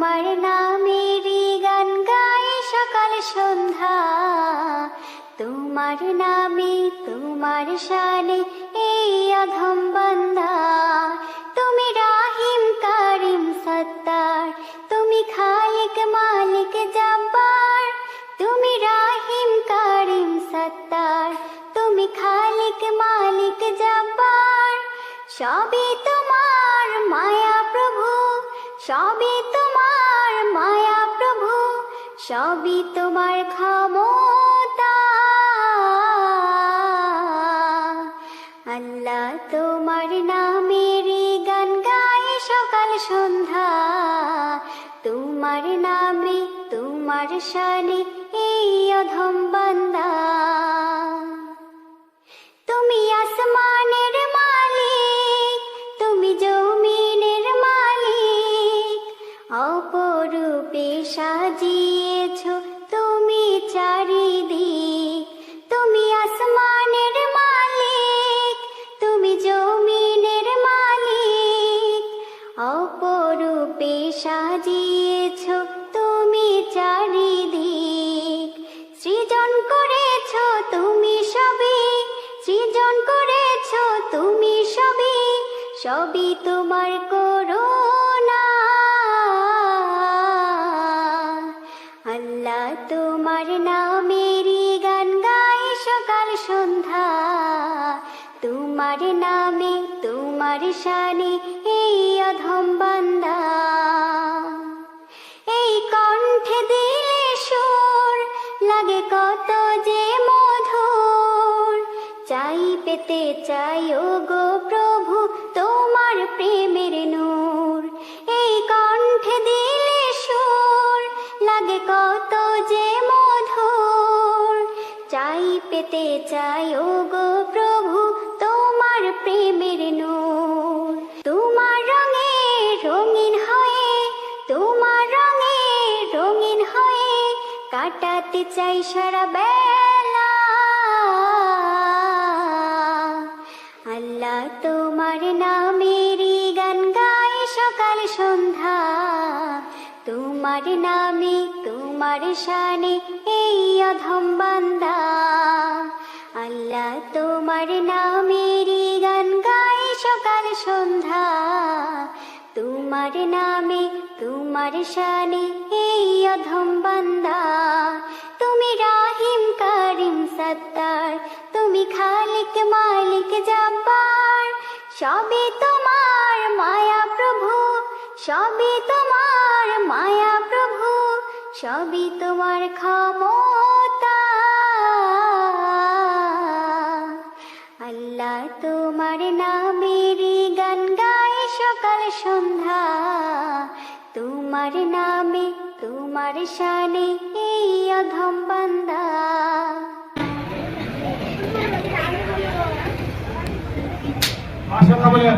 তোমার নামেরই গান গাই সকাল সন্ধ্যা, তোমার নামে তোমার শানে এই অধম বান্দা। তুমি রাহিম কারিম সত্তার, তুমি খালিক মালিক জব্বার। তুমি রাহিম কারিম সত্তার, তুমি খালিক মালিক জব্বার। সবই তোমার মায়া প্রভু, সবই তোমার মায়া প্রভু, সবই তোমার ক্ষমতা। আল্লাহ তোমার নামেরই গান গাই সকাল সন্ধ্যা, তোমার নামে তোমার শানে এই অধম বান্দা। তুমি আসমানের মালিক, তুমি জমিনের মালিক, অপরূপে সাজিয়েছ তুমি চারিদিক। তুমি আসমানের মালিক, তুমি জমিনের মালিক, অপরূপে সাজিয়েছ তুমি চারিদিক। সৃজন করেছ তুমি সবই, সৃজন করেছ তুমি সবই, সবই তোমার করুণা। আল্লাহ তোমার নামেরই গান গাই সকাল সন্ধ্যা, তোমার নামে তোমার শানে এই অধম বান্দা। এই কণ্ঠে দিলে সুর লাগে কত যে মধুর, চাই পেতে চাই ও গো প্রভু তোমার প্রেমের নূর। এই কণ্ঠে দিলে সুর লাগে কত যে মধুর, চাই পেতে চাই ও গো প্রভু তোমার প্রেমের নূর। তোমার রঙে রঙিন হয়ে, তোমার রঙে রঙিন হয়ে কাটাতে চাই সারা বেলা। আল্লাহ তোমার নামেরই গান গাই সকাল সন্ধ্যা, তোমার নামে তোমার শানে এই অধম বান্দা। আল্লাহ তোমার নামেরই গান গাই সকাল সন্ধ্যা, তোমার নামে তোমার শানে এই অধম বান্দা। তুমি রাহিম কারিম সত্তার, তুমি খালিক মালিক জব্বার। সবই তোমার মায়া প্রভু, সবই তোমার মায়া প্রভু, সবই তোমার ক্ষমতা। আল্লাহ তোমার নামেরই গান গাই সকাল সন্ধ্যা, তোমার নামে তোমার শানে এই অধম বান্দা। মাশাআল্লাহ বলেন।